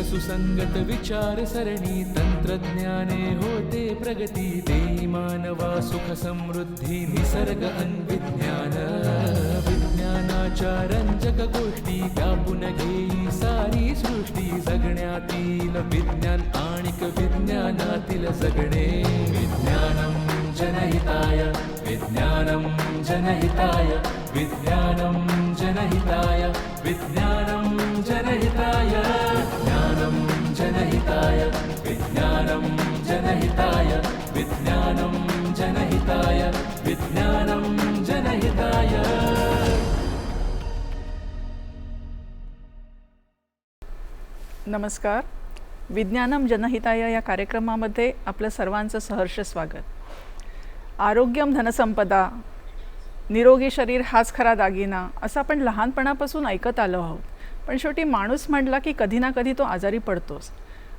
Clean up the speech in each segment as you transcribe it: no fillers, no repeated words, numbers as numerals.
सुसंगत विचार सरणी तंत्रज्ञाने होते प्रगती देई मानवा सुख समृद्धी निसर्ग अन्विज्ञान विज्ञानाच्या रंजक गोष्टी व्यापून घेई सारी सृष्टी जगण्यातील विज्ञान आणिक विज्ञानातील जगणे विज्ञानम जनहिताय विज्ञानम जनहिताय विज्ञानम जनहिताय विज्ञानम जनहिताय विज्ञानम जनहिताय विज्ञानम जनहिताय विज्ञानम जनहिताय विज्ञानम जनहिताय. नमस्कार. विज्ञानम जनहिताय या कार्यक्रमामध्ये आपलं सर्वांचं सहर्ष स्वागत. आरोग्यम धनसंपदा, निरोगी शरीर हाच खरा दागिना असं आपण लहानपणापासून ऐकत आलो आहोत. पण शेवटी माणूस म्हटला की कधी ना कधी तो आजारी पडतोच.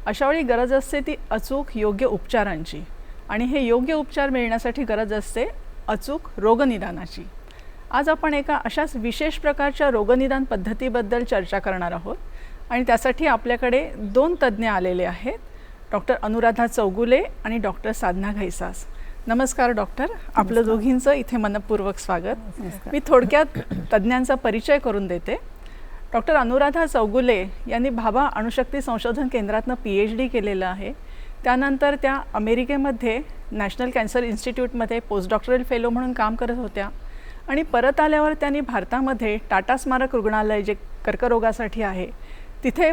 अशावेळी गरज असते ती अचूक योग्य उपचारांची आणि हे योग्य उपचार मिळण्यासाठी गरज असते अचूक रोगनिदानाची. आज आपण एका अशाच विशेष प्रकारच्या रोगनिदान पद्धतीबद्दल चर्चा करणार आहोत आणि त्यासाठी आपल्याकडे 2 तज्ज्ञ आलेले आहेत, डॉक्टर अनुराधा चौगुले आणि डॉक्टर साधना घैसास. नमस्कार डॉक्टर, आपलं दोघींचं इथे मनपूर्वक स्वागत. मी थोडक्यात तज्ज्ञांचा परिचय करून देते. डॉक्टर अनुराधा चौगुले यांनी भाभा अणुशक्ती संशोधन केंद्रातनं PhD केलेलं आहे. त्यानंतर त्या अमेरिकेमध्ये नॅशनल कॅन्सर इन्स्टिट्यूटमध्ये पोस्ट डॉक्टरल फेलो म्हणून काम करत होत्या आणि परत आल्यावर त्यांनी भारतामध्ये टाटा स्मारक रुग्णालय जे कर्करोगासाठी आहे तिथे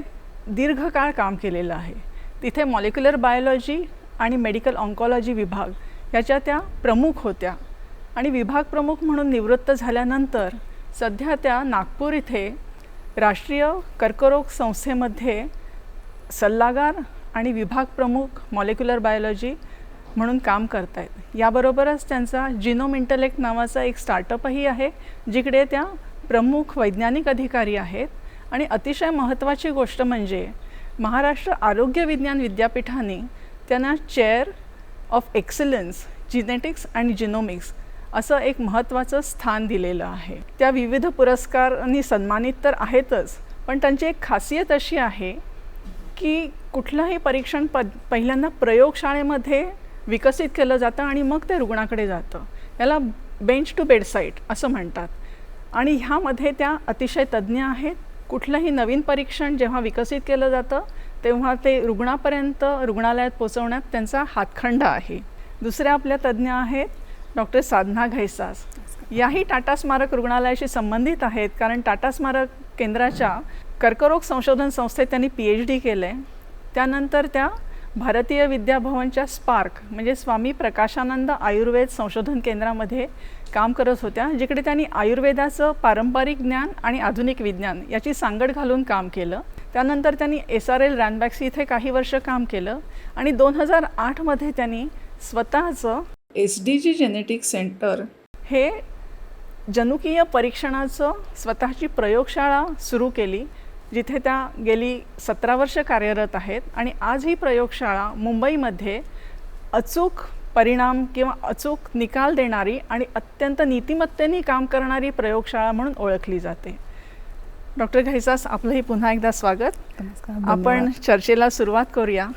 दीर्घकाळ काम केलेलं आहे. तिथे मॉलिक्युलर बायोलॉजी आणि मेडिकल ऑन्कॉलॉजी विभाग याच्या त्या प्रमुख होत्या आणि विभाग प्रमुख म्हणून निवृत्त झाल्यानंतर सध्या त्या नागपूर इथे राष्ट्रीय कर्करोग संस्थेमध्ये सल्लागार आणि विभाग प्रमुख मॉलिक्युलर बायोलॉजी म्हणून काम करत आहेत. याबरोबरच त्यांचा जिनोम इंटलेक्ट नावाचा एक स्टार्टअपही आहे जिकडे त्या प्रमुख वैज्ञानिक अधिकारी आहेत. आणि अतिशय महत्त्वाची गोष्ट म्हणजे महाराष्ट्र आरोग्य विज्ञान विद्यापीठाने त्यांना chair of excellence genetics and genomics असं एक महत्त्वाचं स्थान दिलेलं आहे. त्या विविध पुरस्कारांनी सन्मानित तर आहेतच, पण त्यांची एक खासियत अशी आहे की कुठलंही परीक्षण पहिल्यांदा प्रयोगशाळेमध्ये विकसित केलं जातं आणि मग ते रुग्णाकडे जातं. याला बेंच टू बेडसाईड असं म्हणतात. आणि ह्यामध्ये त्या अतिशय तज्ज्ञ आहेत. कुठलंही नवीन परीक्षण जेव्हा विकसित केलं जातं तेव्हा ते रुग्णापर्यंत रुग्णालयात पोचवण्यात त्यांचा हातखंडा आहे. दुसऱ्या आपल्या तज्ज्ञ आहेत डॉक्टर साधना घैसास. याही टाटा स्मारक रुग्णालयाशी संबंधित आहेत, कारण टाटा स्मारक केंद्राच्या कर्करोग संशोधन संस्थेत त्यांनी PhD केलं आहे. त्यानंतर त्या भारतीय विद्याभवनच्या स्पार्क म्हणजे स्वामी प्रकाशानंद आयुर्वेद संशोधन केंद्रामध्ये काम करत होत्या, जिकडे त्यांनी आयुर्वेदाचं पारंपरिक ज्ञान आणि आधुनिक विज्ञान याची सांगड घालून काम केलं. त्यानंतर त्यांनी SRL रॅनबॅक्सी इथे काही वर्ष काम केलं आणि 2008मध्ये त्यांनी स्वतःचं SDG जेनेटिक सेंटर हे जनुकीय परीक्षणाचं स्वतःची प्रयोगशाळा सुरू केली, जिथे त्या गेली 17 वर्ष कार्यरत आहेत. आणि आज ही प्रयोगशाळा मुंबईमध्ये अचूक परिणाम किंवा अचूक निकाल देणारी आणि अत्यंत नीतिमत्तेने काम करणारी प्रयोगशाळा म्हणून ओळखली जाते. डॉक्टर घैसास, आपलंही पुन्हा एकदा स्वागत. आपण चर्चेला सुरुवात करूया.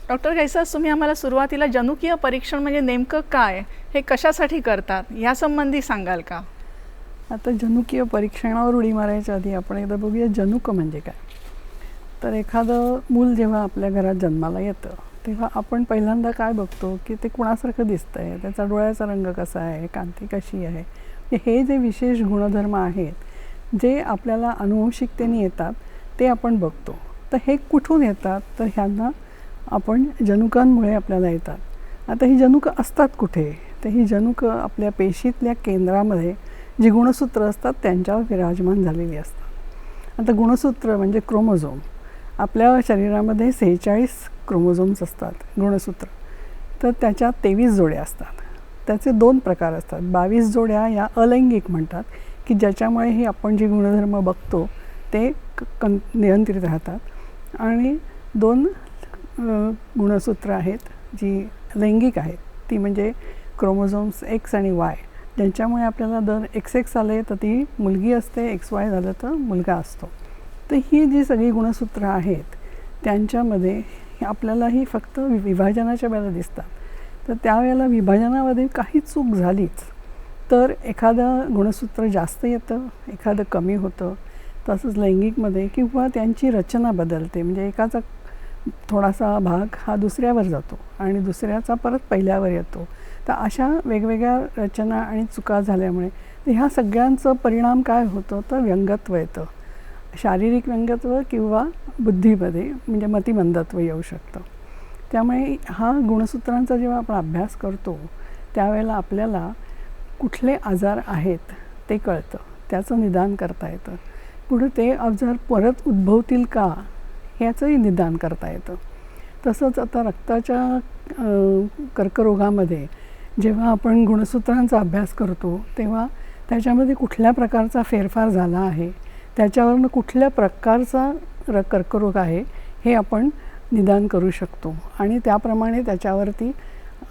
डॉक्टर घैसास, तुम्ही आम्हाला सुरुवातीला जनुकीय परीक्षण म्हणजे नेमकं काय, हे कशासाठी करतात यासंबंधी सांगाल का? आता जनुकीय परीक्षणावर उडी मारायच्या आधी आपण एकदा बघूया जनुक म्हणजे काय. तर एखादं मूल जेव्हा आपल्या घरात जन्माला येतं तेव्हा आपण पहिल्यांदा काय बघतो की ते कुणासारखं दिसतं आहे, त्याचा डोळ्याचा रंग कसा आहे, कांती कशी आहे. हे जे विशेष गुणधर्म आहेत जे आपल्याला अनुवंशिकतेने येतात ते आपण बघतो. तर हे कुठून येतात, तर ह्यांना आपण जनुकांमुळे आपल्याला येतात. आता ही जनुकं असतात कुठे, तर ही जनुकं आपल्या पेशीतल्या केंद्रामध्ये जी गुणसूत्र असतात त्यांच्यावर विराजमान झालेली असतात. आता गुणसूत्र म्हणजे क्रोमोझोम. आपल्या शरीरामध्ये 46 क्रोमोझोम्स असतात गुणसूत्र. तर त्याच्यात 23 जोड्या असतात. त्याचे 2 प्रकार असतात. 22 जोड्या या अलैंगिक म्हणतात की ज्याच्यामुळे हे आपण जे गुणधर्म बघतो ते नियंत्रित राहतात. आणि 2 गुणसूत्र आहेत जी लैंगिक आहेत, ती म्हणजे क्रोमोझोम्स एक्स आणि वाय, ज्यांच्यामुळे आपल्याला जर XX आले तर ती मुलगी असते, XY झालं तर मुलगा असतो. तर ही जी सगळी गुणसूत्र आहेत त्यांच्यामध्ये आपल्याला ही फक्त विभाजनाच्या वेळेला दिसतात. तर त्यावेळेला विभाजनामध्ये काही चूक झालीच तर एखादं गुणसूत्र जास्त येतं, एखादं कमी होतं. तसंच लैंगिकमध्ये किंवा त्यांची रचना बदलते, म्हणजे एकाचा थोडासा भाग हा दुसऱ्यावर जातो आणि दुसऱ्याचा परत पहिल्यावर येतो. तर अशा वेगवेगळ्या रचना आणि चुका झाल्यामुळे ह्या सगळ्यांचं परिणाम काय होतं तर व्यंगत्व येतं, शारीरिक व्यंगत्व किंवा बुद्धीमध्ये म्हणजे मतिमंदत्व येऊ शकतं. त्यामुळे हा गुणसूत्रांचा जेव्हा आपण अभ्यास करतो त्यावेळेला आपल्याला कुठले आजार आहेत ते कळतं, त्याचं निदान करता येतं. पुढे ते आजार परत उद्भवतील का ह्याचंही निदान करता येतं. तसंच आता रक्ताच्या कर्करोगामध्ये जेव्हा आपण गुणसूत्रांचा अभ्यास करतो तेव्हा त्याच्यामध्ये कुठल्या प्रकारचा फेरफार झाला आहे, त्याच्यावरनं कुठल्या प्रकारचा कर्करोग आहे हे आपण निदान करू शकतो आणि त्याप्रमाणे त्याच्यावरती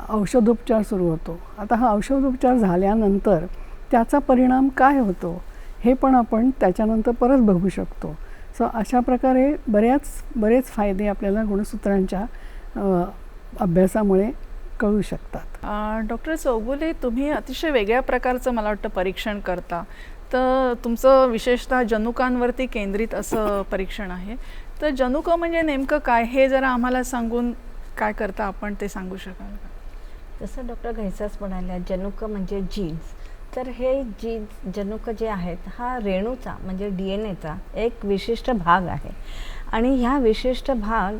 औषधोपचार सुरू होतो. आता हा औषधोपचार झाल्यानंतर त्याचा परिणाम काय होतो हे पण आपण त्याच्यानंतर परत बघू शकतो. सो अशा प्रकारे बरेच फायदे आपल्याला गुणसूत्रांच्या अभ्यासामुळे कळू शकतात. डॉक्टर चौगुले, तुम्ही अतिशय वेगळ्या प्रकारचं मला वाटतं परीक्षण करता. तर तुमचं विशेषतः जनुकांवरती केंद्रित असं परीक्षण आहे. तर जनुकं म्हणजे नेमकं काय हे जरा आम्हाला सांगून काय करता आपण ते सांगू शकाल का? जसं डॉक्टर घैसास म्हणाल्या, जनुकं म्हणजे जीन्स. तर हे जनुकं जे आहेत हा रेणूचा म्हणजे DNA एक विशिष्ट भाग आहे आणि ह्या विशिष्ट भाग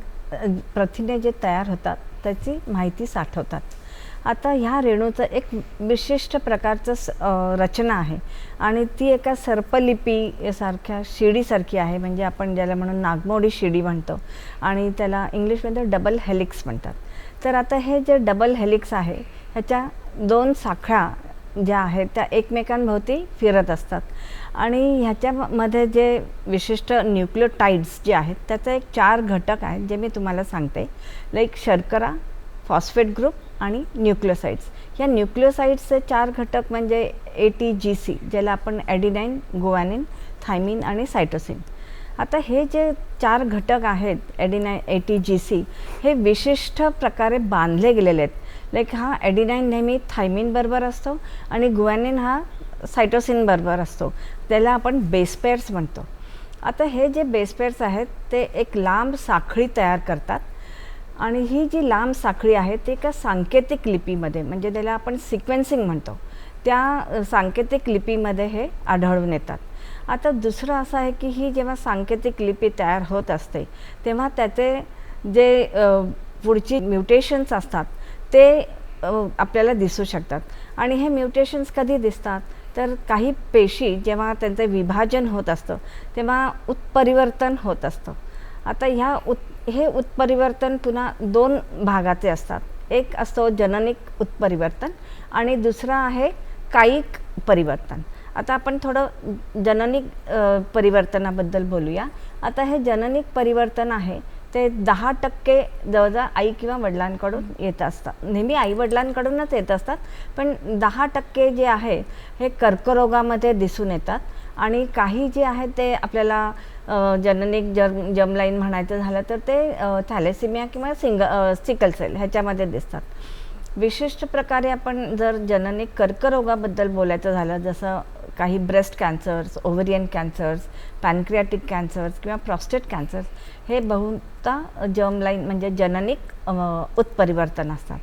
प्रथिने जे तयार होतात त्याची माहिती साठवतात. आता ह्या रेणूचं एक विशिष्ट प्रकारचं रचना आहे आणि ती एका सर्पलिपी सारख्या शिडीसारखी आहे, म्हणजे आपण ज्याला म्हणून नागमोडी शिडी म्हणतो आणि त्याला इंग्लिशमध्ये डबल हेलिक्स म्हणतात. तर आता हे जे डबल हेलिक्स आहे ह्याच्या 2 साखळ्या ज्या आहेत त्या एकमेकांभोवती फिरत असतात आणि ह्याच्यामध्ये जे विशिष्ट न्यूक्लियोटाइड्स जे आहेत त्याचे एक 4 घटक आहेत जे मी तुम्हाला सांगते. लाईक शर्करा, फॉस्फेट ग्रुप आणि न्यूक्लियोसाइड्स. या न्यूक्लियोसाइड्सचे 4 घटक म्हणजे ATGC, ज्याला आपण ॲडिनाइन, गुआनिन, थायमिन आणि सायटोसिन. आता हे जे 4 घटक आहेत ॲडिनाइन, ATGC हे विशिष्ट प्रकारे बांधले गेलेले आहेत. लाईक हा ॲडिनाइन नेहमी थायमिन बरोबर असतो आणि गुआनिन हा सायटोसिन बरोबर असतो, त्याला आपण बेस पेअर्स म्हणतो. आता हे जे बेस पेअर्स आहेत ते एक लांब साखळी तयार करतात आणि ही जी लांब साखळी आहे ती एका सांकेतिक लिपीमध्ये म्हणजे त्याला आपण सिक्वेन्सिंग म्हणतो, त्या सांकेतिक लिपीमध्ये हे आढळून येतात. आता दुसरं असं आहे की ही जेव्हा सांकेतिक लिपी तयार होत असते तेव्हा त्याचे जे पुढची म्युटेशन्स असतात ते आपल्याला दिसू शकतात. आणि हे म्युटेशन्स कधी दिसतात तर काही पेशी जेव्हा त्यांचं विभाजन होत असतं तेव्हा उत्परिवर्तन होत असतं. आता हे उत्परिवर्तन पुन्हा 2 भागाचे असतात. एक असतो जननिक उत्परिवर्तन आणि दुसरा आहे कायिक परिवर्तन. आता आपण थोडं जननिक परिवर्तनाबद्दल बोलूया. आता हे जननिक परिवर्तन आहे ते 10% जवळजवळ आई किंवा वडिलांकडून येत असतात. नेहमी आई वडिलांकडूनच येत असतात, पण 10% जे आहे हे कर्करोगामध्ये दिसून येतात आणि काही जे आहे ते आपल्याला जननिक जर्मलाईन म्हणायचं झालं तर ते थॅलेसिमिया किंवा सिकल सेल ह्याच्यामध्ये दिसतात. विशिष्ट प्रकारे आपण जर जननिक कर्करोगाबद्दल बोलायचं झालं, जसं काही breast cancers, ovarian cancers, pancreatic cancers किंवा प्रॉस्टेट कॅन्सर्स हे बहुधा जर्मलाईन म्हणजे जननिक उत्परिवर्तन असतात.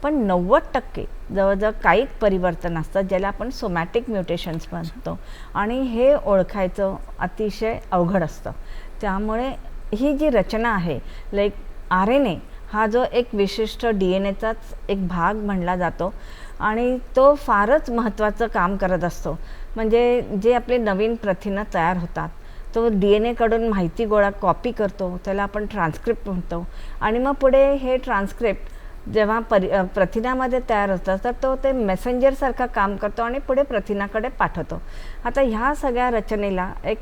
पण 90% जवळजवळ कायिक परिवर्तन असतं ज्याला आपण सोमॅटिक म्युटेशन्स म्हणतो आणि हे ओळखायचं अतिशय अवघड असतं. त्यामुळे ही जी रचना आहे लाईक RNA हा जो एक विशिष्ट DNAचाच एक भाग म्हणला जातो आणि तो फारच महत्त्वाचं काम करत असतो. म्हणजे जे आपले नवीन प्रथिनं तयार होतात तो DNAकडून माहिती कॉपी करतो, त्याला आपण ट्रान्सक्रिप्ट म्हणतो आणि मग पुढे हे ट्रान्सक्रिप्ट जेव्हा प्रथिनामध्ये तयार होतं तर ते मेसेंजरसारखं काम करतो आणि पुढे प्रथिनाकडे पाठवतो. आता ह्या सगळ्या रचनेला एक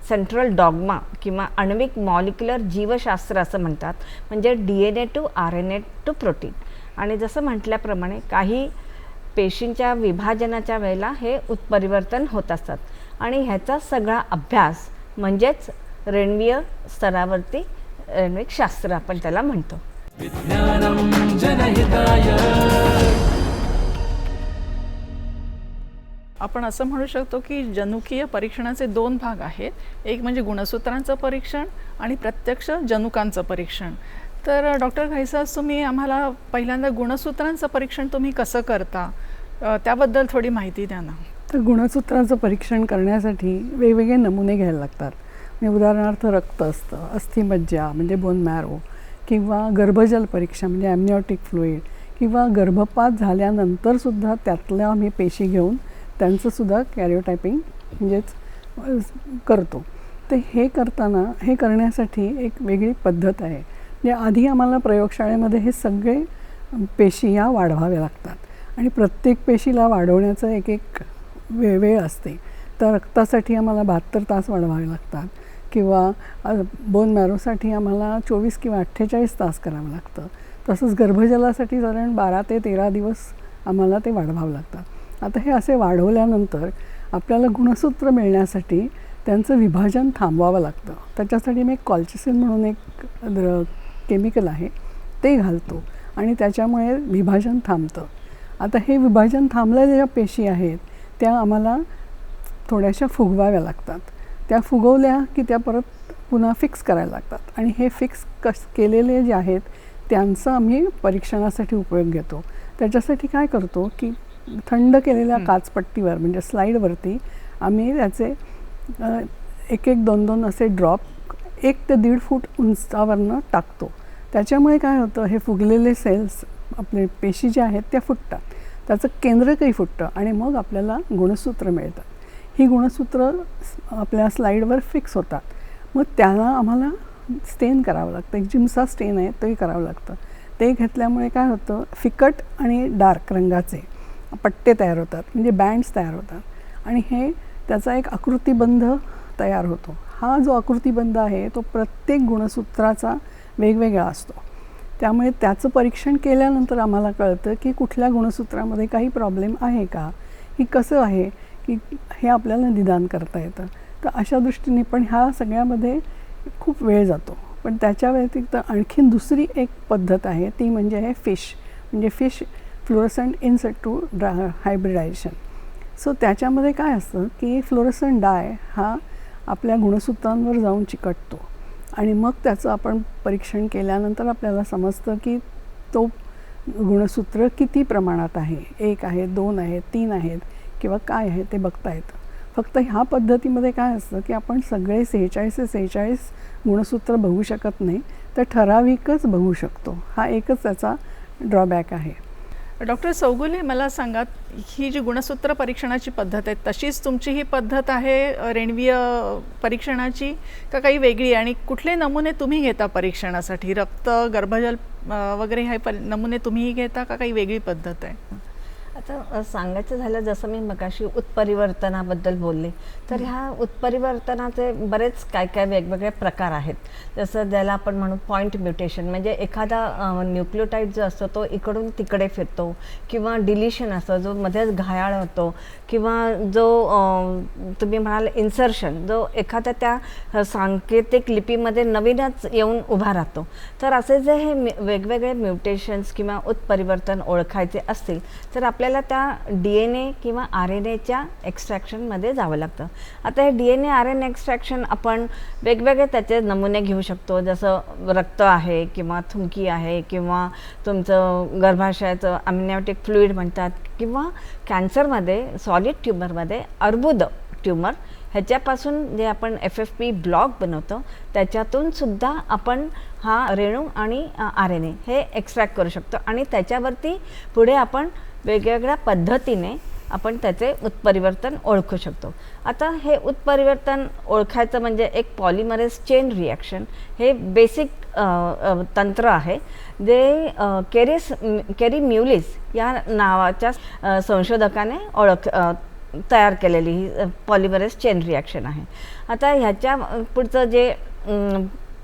सेंट्रल डॉग्मा किंवा आण्विक मॉलिक्युलर जीवशास्त्र असं म्हणतात, म्हणजे DNA to RNA to protein. आणि जसं म्हटल्याप्रमाणे काही पेशींच्या विभाजनाच्या वेळेला हे उत्परिवर्तन होत असतात आणि ह्याचा सगळा अभ्यास म्हणजेच रेणवीय स्तरावरती रेणविक शास्त्र आपण त्याला म्हणतो. विज्ञानम जनहिताय. आपण असं म्हणू शकतो की जनुकीय परीक्षणाचे 2 भाग आहेत. एक म्हणजे गुणसूत्रांचं परीक्षण आणि प्रत्यक्ष जनुकांचं परीक्षण. तर डॉक्टर घैसास, तुम्ही आम्हाला पहिल्यांदा गुणसूत्रांचं परीक्षण तुम्ही कसं करता त्याबद्दल थोडी माहिती द्या ना. तर गुणसूत्राचं परीक्षण करण्यासाठी वेगवेगळे नमुने घ्यायला लागतात. म्हणजे उदाहरणार्थ रक्त असतं, अस्थिमज्जा म्हणजे बोन मॅरो, किंवा गर्भजल परीक्षा म्हणजे ॲमनिओटिक फ्लुइड, किंवा गर्भपात झाल्यानंतरसुद्धा त्यातल्या आम्ही पेशी घेऊन त्यांचंसुद्धा कॅरिओटायपिंग म्हणजेच करतो. तर हे करण्यासाठी एक वेगळी पद्धत आहे. म्हणजे आधी आम्हाला प्रयोगशाळेमध्ये हे सगळे पेशी या वाढवाव्या लागतात आणि प्रत्येक पेशीला वाढवण्याचं एक वेळ असते. तर रक्तासाठी आम्हाला 72 तास वाढवावे लागतात, किंवा बोन मॅरोसाठी आम्हाला 24 किंवा 48 तास करावं लागतं. तसंच गर्भजलासाठी साधारण 12 ते 13 दिवस आम्हाला ते वाढवावं लागतात. आता हे असे वाढवल्यानंतर आपल्याला गुणसूत्र मिळण्यासाठी त्यांचं विभाजन थांबवावं लागतं. त्याच्यासाठी मी कॉल्चिसिन म्हणून एक केमिकल आहे ते घालतो आणि त्याच्यामुळे विभाजन थांबतं. आता हे विभाजन थांबलेल्या ज्या पेशी आहेत त्या आम्हाला थोड्याशा फुगवाव्या लागतात. त्या फुगवल्या की त्या परत पुन्हा फिक्स करायला लागतात आणि हे फिक्स केलेले जे आहेत त्यांचा आम्ही परीक्षणासाठी उपयोग घेतो. त्याच्यासाठी काय करतो की थंड केलेल्या काचपट्टीवर म्हणजे स्लाईडवरती आम्ही त्याचे 1-2 असे ड्रॉप 1 ते 1.5 फूट उंचावरनं टाकतो. त्याच्यामुळे काय होतं, हे फुगलेले सेल्स आपले पेशी ज्या आहेत त्या फुटतात, त्याचं केंद्रकही फुटतं आणि मग आपल्याला गुणसूत्र मिळतात. ही गुणसूत्र आपल्या स्लाईडवर फिक्स होतात. मग त्याला आम्हाला स्टेन करावं लागतं. एक जिम्सा स्टेन आहे तोही करावं लागतं. ते घेतल्यामुळे काय होतं, फिकट आणि डार्क रंगाचे पट्टे तयार होतात म्हणजे बँड्स तयार होतात आणि हे त्याचा एक आकृतिबंध तयार होतो. हा जो आकृतिबंध आहे तो प्रत्येक गुणसूत्राचा वेगवेगळा असतो. त्यामुळे त्याचं परीक्षण केल्यानंतर आम्हाला कळतं की कुठल्या गुणसूत्रामध्ये काही प्रॉब्लेम आहे का, की कसं आहे की हे आपल्याला निदान करता येतं. तर अशा दृष्टीने पण ह्या सगळ्यामध्ये खूप वेळ जातो. पण त्याच्या व्यतिरिक्त आणखीन दुसरी एक पद्धत आहे ती म्हणजे आहे fish fluorescent in Situ hybridisation. So त्याच्यामध्ये काय असतं की फ्लोरोसंट डाय हा आपल्या गुणसूत्रांवर जाऊन चिकटतो आणि मग त्याचं आपण परीक्षण केल्यानंतर आपल्याला समजतं की तो गुणसूत्र किती प्रमाणात आहे, 1 आहे, 2 आहेत, 3 आहेत किंवा काय आहे ते बघता येतं. फक्त ह्या पद्धतीमध्ये काय असतं की आपण सगळे 46 गुणसूत्र बघू शकत नाही, तर ठराविकच बघू शकतो. हा एकच त्याचा ड्रॉबॅक आहे. डॉक्टर चौगुले, मला सांगा, ही जी गुणसूत्र परीक्षणाची पद्धत आहे तशीच तुमची ही पद्धत आहे रेणवीय परीक्षणाची का काही वेगळी, आणि कुठले नमुने तुम्ही घेता परीक्षणासाठी? रक्त, गर्भजल वगैरे हे नमुने तुम्हीही घेता का काही वेगळी पद्धत आहे? आता सांगायचं झालं, जसं मी मगाशी उत्परिवर्तनाबद्दल बोलले, तर ह्या उत्परिवर्तनाचे बरेच काय वेगवेगळे प्रकार आहेत. जसं ज्याला आपण म्हणू पॉईंट म्युटेशन, म्हणजे एखादा न्यूक्लियोटाईड जो असतो तो इकडून तिकडे फिरतो, किंवा डिलिशन असतो जो मध्येच घायाळ होतो, किंवा जो तुम्ही म्हणाल इन्सर्शन, जो एखाद्या त्या सांकेतिक लिपीमध्ये नवीनच येऊन उभा राहतो. तर असे जे हे वेगवेगळे म्युटेशन्स किंवा उत्परिवर्तन ओळखायचे असतील तर आपल्याला त्या DNA किंवा RNAच्या एक्स्ट्रॅक्शनमध्ये जावं लागतं. आता हे DNA RNA एक्स्ट्रॅक्शन आपण वेगवेगळे त्याचे नमुने घेऊ शकतो. जसं रक्त आहे किंवा थुंकी आहे किंवा तुमचं गर्भाशयाचं अमनिओटिक फ्लुइड म्हणतात, किंवा कॅन्सरमध्ये सॉलिड ट्यूमरमध्ये अर्बुद ट्यूमर ह्याच्यापासून जे आपण FFP ब्लॉक बनवतो त्याच्यातून सुद्धा आपण हा रेणू आणि RNA हे एक्स्ट्रॅक्ट करू शकतो आणि त्याच्यावरती पुढे आपण वेगवेगळ्या पद्धतीने आपण त्याचे उत्परिवर्तन ओळखू शकतो. आता हे उत्परिवर्तन ओळखायचं म्हणजे एक पॉलिमरेज चेन रिॲक्शन हे बेसिक तंत्र आहे, जे केरी म्युलिस या नावाच्या संशोधकाने तयार केलेली ही पॉलिमरेज चेन रिॲक्शन आहे. आता ह्याच्या पुढचं जे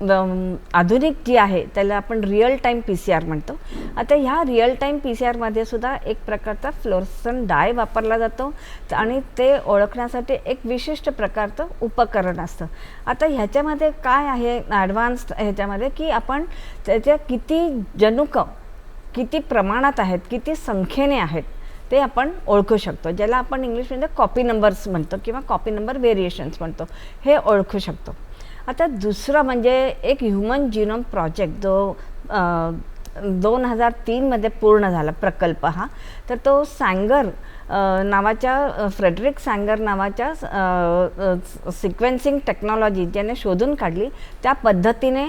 आधुनिक जी आहे त्याला आपण रिअल टाईम PCR म्हणतो. आता ह्या रिअल टाईम PCR सुद्धा एक प्रकारचा फ्लोरोसेंट डाय वापरला जातो आणि ते ओळखण्यासाठी एक विशिष्ट प्रकारचं उपकरण असतं. आता ह्याच्यामध्ये काय आहे ॲडव्हान्स्ड ह्याच्यामध्ये की आपण त्याच्या किती जनुकं किती प्रमाणात आहेत, किती संख्येने आहेत ते आपण ओळखू शकतो, ज्याला आपण इंग्लिशमध्ये कॉपी नंबर्स म्हणतो किंवा कॉपी नंबर व्हेरिएशन्स म्हणतो, हे ओळखू शकतो. आता दुसरं म्हणजे एक ह्युमन जिनोम प्रोजेक्ट जो 2003 पूर्ण झाला प्रकल्प हा. तर तो सँगर नावाच्या फ्रेडरिक सँगर नावाच्या सिक्वेन्सिंग टेक्नॉलॉजी ज्याने शोधून काढली त्या पद्धतीने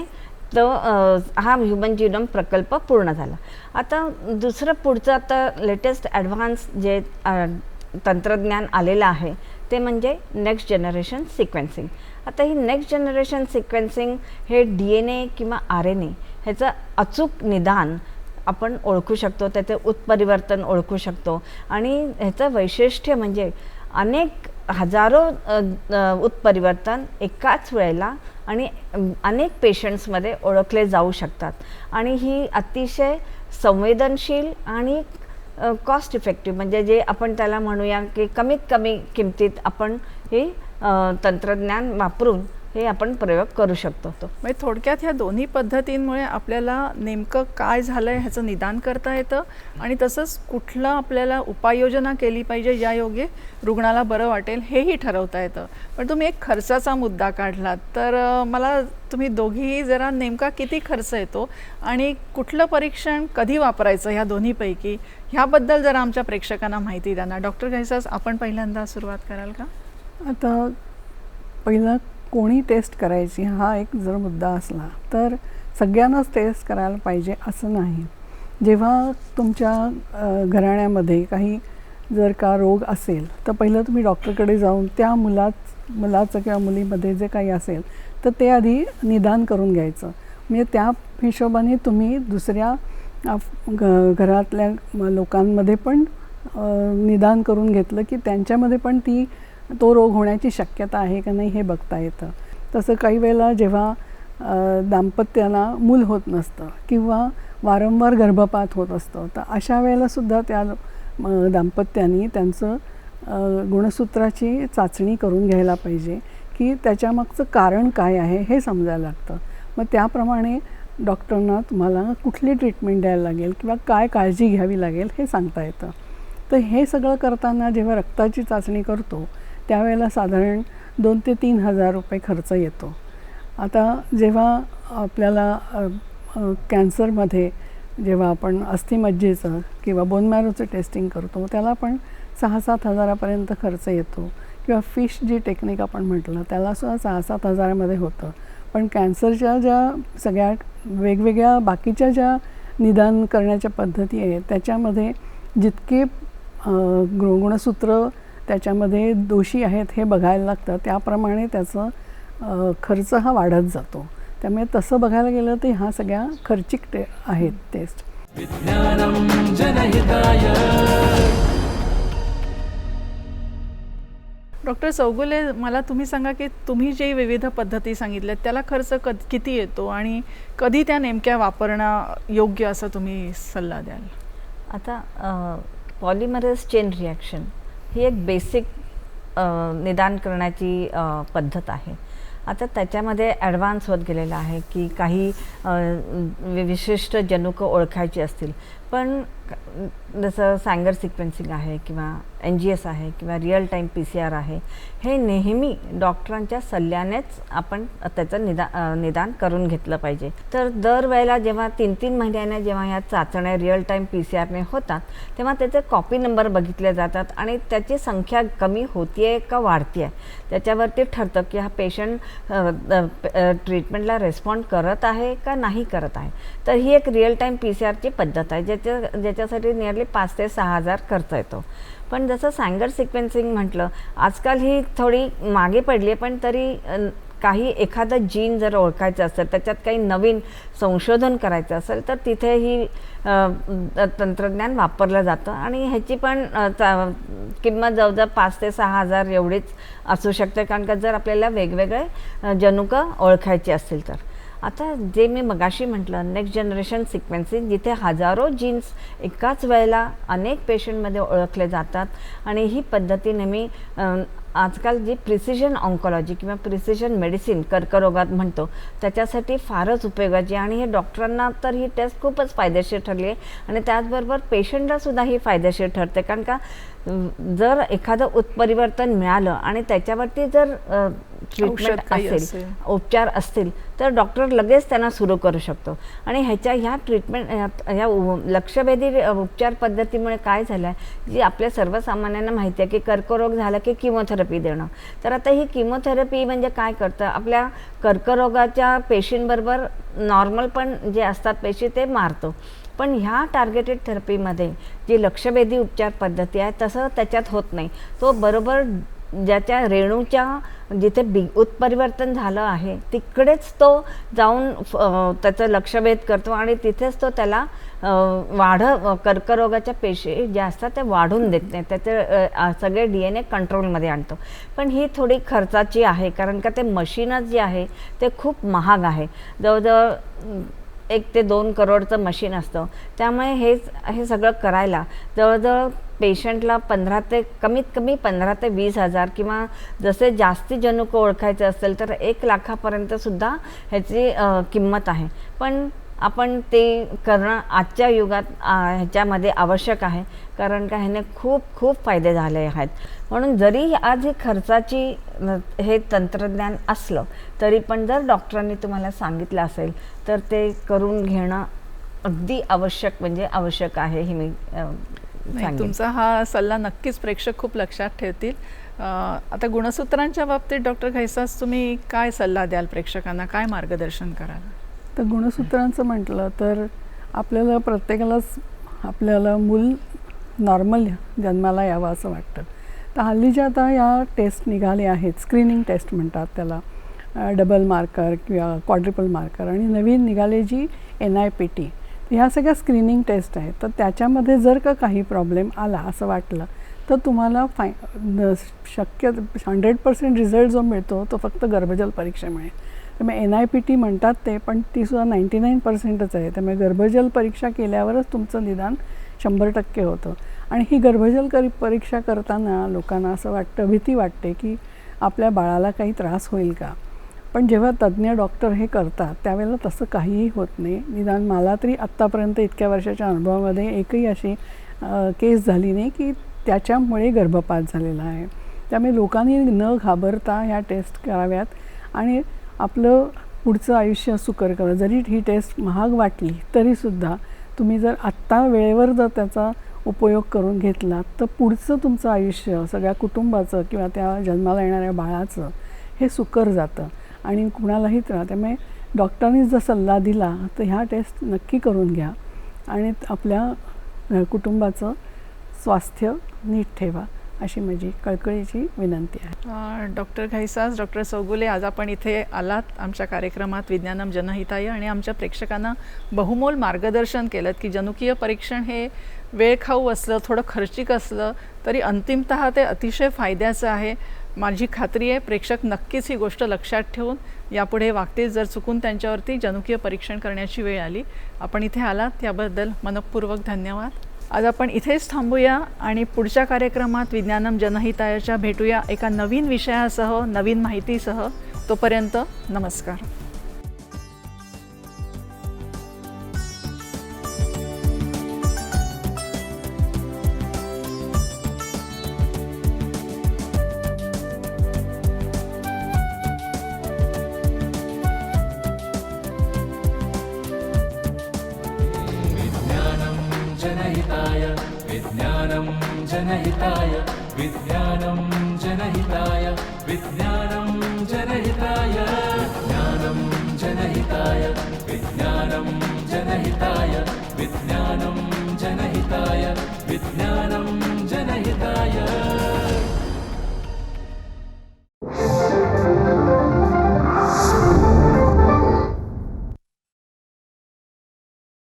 तो हा ह्युमन जिनोम प्रकल्प पूर्ण झाला. आता दुसरं पुढचं आता लेटेस्ट ॲडव्हान्स जे तंत्रज्ञान आलेलं आहे ते म्हणजे नेक्स्ट जनरेशन सिक्वेन्सिंग. आता ही नेक्स्ट जनरेशन सिक्वेन्सिंग हे DNA किंवा RNA ह्याचं अचूक निदान आपण ओळखू शकतो, त्याचे उत्परिवर्तन ओळखू शकतो आणि ह्याचं वैशिष्ट्य म्हणजे अनेक हजारो उत्परिवर्तन एकाच वेळेला आणि अनेक पेशंट्समध्ये ओळखले जाऊ शकतात आणि ही अतिशय संवेदनशील आणि कॉस्ट इफेक्टिव्ह म्हणजे जे आपण त्याला म्हणूया की कमीत कमी किमतीत आपण हे तंत्रज्ञान वापरून हे आपण प्रयोग करू शकतो. म्हणजे थोडक्यात ह्या दोन्ही पद्धतींमुळे आपल्याला नेमकं काय झालं आहे ह्याचं निदान करता येतं आणि तसंच कुठलं आपल्याला उपाययोजना केली पाहिजे ज्यायोगे रुग्णाला बरं वाटेल हेही ठरवता येतं. पण तुम्ही एक खर्चाचा मुद्दा काढलात तर मला तुम्ही दोघीही जरा नेमका किती खर्च येतो आणि कुठलं परीक्षण कधी वापरायचं ह्या दोन्हीपैकी ह्याबद्दल जरा आमच्या प्रेक्षकांना माहिती द्या ना. डॉक्टर घैसास आपण पहिल्यांदा सुरुवात कराल का? आता पहिला कोणी टेस्ट करायची हा एक जर मुद्दा असला तर सगळ्यांनाच टेस्ट करायला पाहिजे असं नाही. जेव्हा तुमच्या घराण्यामध्ये काही जर का रोग असेल तर पहिलं तुम्ही डॉक्टरकडे जाऊन त्या मुलाचं किंवा मुलीमध्ये जे काही असेल तर ते आधी निदान करून घ्यायचं. म्हणजे त्या हिशोबाने तुम्ही दुसऱ्या घरातल्या लोकांमध्ये पण निदान करून घेतलं की त्यांच्यामध्ये पण तो रोग होण्याची शक्यता आहे का नाही हे बघता येतं. तसं काही वेळेला जेव्हा दाम्पत्याला मूल होत नसतं किंवा वारंवार गर्भपात होत असतं तर अशा वेळेलासुद्धा त्या दाम्पत्यानी त्यांचं गुणसूत्राची चाचणी करून घ्यायला पाहिजे की त्याच्यामागचं कारण काय आहे हे समजायला लागतं. मग त्याप्रमाणे डॉक्टरना तुम्हाला कुठली ट्रीटमेंट द्यायला लागेल किंवा काय काळजी घ्यावी लागेल हे सांगता येतं. तर हे सगळं करताना जेव्हा रक्ताची चाचणी करतो त्यावेळेला साधारण 2,000 ते 3,000 रुपये खर्च येतो. आता जेव्हा आपल्याला कॅन्सरमध्ये जेव्हा आपण अस्थिमज्जेचं किंवा बोन मॅरोचं टेस्टिंग करतो त्याला पण 6-7 हजारापर्यंत खर्च येतो किंवा फिश जी टेक्निक आपण म्हटलं त्यालासुद्धा 6-7 हजारामध्ये होतं. पण कॅन्सरच्या ज्या सगळ्या वेगवेगळ्या बाकीच्या ज्या निदान करण्याच्या पद्धती आहेत त्याच्यामध्ये जितके गुणसूत्र त्याच्यामध्ये दोषी आहेत हे बघायला लागतं त्याप्रमाणे त्याचं खर्च हा वाढत जातो. त्यामुळे तसं बघायला गेलं तर ह्या सगळ्या खर्चिक आहेत टेस्ट. विज्ञानम जनहिताय. डॉक्टर चौगुले मला तुम्ही सांगा की तुम्ही जे विविध पद्धती सांगितल्यात त्याला खर्च किती येतो आणि कधी त्या नेमक्या वापरणं योग्य असं तुम्ही सल्ला द्याल? आता पॉलिमरेज चेन रिॲक्शन ही एक बेसिक निदान करण्याची पद्धत आहे. आता त्याच्यामध्ये ॲडव्हान्स होत गेलेला आहे की काही विशिष्ट जनुकं ओळखायची असतील पण जसं सँगर सिक्वेन्सिंग आहे किंवा NGS आहे किंवा रिअल टाईम PCR आहे हे नेहमी डॉक्टरांच्या सल्ल्यानेच आपण त्याचं निदान करून घेतलं पाहिजे. तर दरवेळेला जेव्हा 3-3 महिन्याने जेव्हा ह्या चाचण्या रिअल टाईम PCRने होतात तेव्हा त्याचे कॉपी नंबर बघितले जातात आणि त्याची संख्या कमी होती आहे का वाढती आहे त्याच्यावरती ठरतं की हा पेशंट ट्रीटमेंटला रिस्पॉन्ड करत आहे का नाही करत आहे. तर ही एक रिअल टाईम PCRची पद्धत आहे ज्याच्यासाठी नियरली 5,000 ते 6,000 खर्च येतो. पण जसं सँगर सिक्वेन्सिंग म्हटलं आजकाल ही थोडी मागे पडली आहे पण तरी काही एखादं जीन जर ओळखायचं असेल त्याच्यात काही नवीन संशोधन करायचं असेल तर तिथे ही तंत्रज्ञान वापरलं जातं आणि ह्याची पण किंमत जवळजवळ 5,000 ते 6,000 एवढीच असू शकते कारण का जर आपल्याला वेगवेगळे जनुकं ओळखायचे असतील तर. आता जे मी मगाशी म्हटलं नेक्स्ट जनरेशन सिक्वेन्सिंग, जिथे हजारो जीन्स एकाच वेळेला अनेक पेशंटमध्ये ओळखले जातात, आणि ही पद्धती नेहमी आजकाल जी प्रिसिजन ऑन्कॉलॉजी किंवा प्रिसिजन मेडिसिन कर्करोगात म्हणतो त्याच्यासाठी फारच उपयोगाची, आणि हे डॉक्टरांना तर ही टेस्ट खूपच फायदेशीर ठरली आहे, आणि त्याचबरोबर पेशंटलासुद्धा ही फायदेशीर ठरते. कारण का जर एखादं उत्परिवर्तन मिळालं आणि त्याच्यावरती जर ट्रीटमेंट असेल, उपचार असतील, तर डॉक्टर लगेच त्यांना सुरू करू शकतो. आणि ह्या ट्रीटमेंट ह्या लक्षवेधी उपचार पद्धतीमुळे काय झालं आहे, जी आपल्या सर्वसामान्यांना माहिती आहे की कर्करोग झाला की किमोथेरपी देणं. तर आता ही किमोथेरपी म्हणजे काय करतं, आपल्या कर्करोगाच्या पेशींबरोबर नॉर्मल पण जे असतात पेशी ते मारतो. पण ह्या टार्गेटेड थेरपीमध्ये जी लक्षवेधी उपचार पद्धती आहे तसं त्याच्यात होत नाही. तो बरोबर ज्याच्या रेणूच्या जिथे उत्परिवर्तन झालं आहे तिकडेच तो जाऊन त्याचं लक्षभेद करतो, आणि तिथेच तो त्याला कर्करोगाच्या पेशी ज्या असतात त्या वाढून देत नाही, त्याचे सगळे DNA कंट्रोलमध्ये आणतो. पण ही थोडी खर्चाची आहे, कारण का ते मशीनच जे आहे ते खूप महाग आहे. जवळजवळ 1 ते 2 करोडचं मशीन असतं. त्यामुळे हे सगळं करायला जवळजवळ पेशंटला कमीत कमी 15 ते 20 हजार, किंवा जसे जास्ती जनुक ओळखायचे असेल तर 1 लाखापर्यंतसुद्धा ह्याची किंमत आहे. पण आपण ते करणं आजच्या युगात ह्याच्यामध्ये आवश्यक आहे, कारण का ह्याने खूप खूप फायदे झाले आहेत. म्हणून जरी आज ही खर्चाची हे तंत्रज्ञान असलं तरी पण जर डॉक्टरांनी तुम्हाला सांगितलं असेल तर ते करून घेणं अगदी आवश्यक आहे. हे मी नाही, तुमचा हा सल्ला नक्कीच प्रेक्षक खूप लक्षात ठेवतील. आता गुणसूत्रांच्या बाबतीत डॉक्टर घैसास तुम्ही काय सल्ला द्याल प्रेक्षकांना, काय मार्गदर्शन कराल? तर गुणसूत्रांचं म्हटलं तर आपल्याला प्रत्येकालाच आपल्याला मूल नॉर्मल जन्माला यावं असं वाटतं. तर हल्लीच्या आता या टेस्ट निघाले आहेत, स्क्रीनिंग टेस्ट म्हणतात त्याला, डबल मार्कर किंवा क्वाड्रिपल मार्कर, आणि नवीन निघाले जी NIPT. ह्या सगळ्या स्क्रीनिंग टेस्ट आहेत. तर त्याच्यामध्ये जर का काही प्रॉब्लेम आला असं वाटलं तर तुम्हाला शक्य 100% रिझल्ट जो मिळतो तो फक्त गर्भजल परीक्षेमुळे. त्यामुळे NIPT म्हणतात ते, पण तीसुद्धा 99%च आहे. त्यामुळे गर्भजल परीक्षा केल्यावरच तुमचं निदान 100% होतं. आणि ही गर्भजल परीक्षा करताना लोकांना असं वाटतं, भीती वाटते की आपल्या बाळाला काही त्रास होईल का. पण जेव्हा तज्ज्ञ डॉक्टर हे करतात त्यावेळेला तसं काहीही होत नाही. निदान मला तरी आत्तापर्यंत इतक्या वर्षाच्या अनुभवामध्ये एकही अशी केस झाली नाही की त्याच्यामुळे गर्भपात झालेला आहे. त्यामुळे लोकांनी न घाबरता ह्या टेस्ट कराव्यात आणि आपलं पुढचं आयुष्य सुकर करा. जरी ही टेस्ट महाग वाटली तरीसुद्धा तुम्ही जर आत्ता वेळेवर जर त्याचा उपयोग करून घेतला तर पुढचं तुमचं आयुष्य सगळ्या कुटुंबाचं किंवा त्या जन्माला येणाऱ्या बाळाचं हे सुकर जातं आणि कुणालाही त्रास. त्यामुळे डॉक्टरांनी जर सल्ला दिला तर ह्या टेस्ट नक्की करून घ्या आणि आपल्या कुटुंबाचं स्वास्थ्य नीट ठेवा, अशी माझी कळकळीची विनंती आहे. डॉक्टर घैसास, डॉक्टर चौगुले, आज आपण इथे आलात आमच्या कार्यक्रमात विज्ञानम जनहिताय आणि आमच्या प्रेक्षकांना बहुमोल मार्गदर्शन केलं की जनुकीय परीक्षण हे वेळखाऊ असलं, थोडं खर्चिक असलं तरी अंतिमतः ते अतिशय फायद्याचं आहे. माझी खात्री आहे प्रेक्षक नक्कीच ही गोष्ट लक्षात ठेवून यापुढे वागतील जर चुकून त्यांच्यावरती जनुकीय परीक्षण करण्याची वेळ आली. आपण इथे आलात त्याबद्दल मनपूर्वक धन्यवाद. आज आपण इथेच थांबूया आणि पुढच्या कार्यक्रमात विज्ञानम जनहितायाच्या भेटूया एका नवीन विषयासह, नवीन माहितीसह. तोपर्यंत नमस्कार. विज्ञानं जनहिताय, विज्ञानं जनहिताय, विज्ञानं जनहिताय, विज्ञानं जनहिताय, विज्ञानं जनहिताय, विज्ञानं जनहिताय, विज्ञानं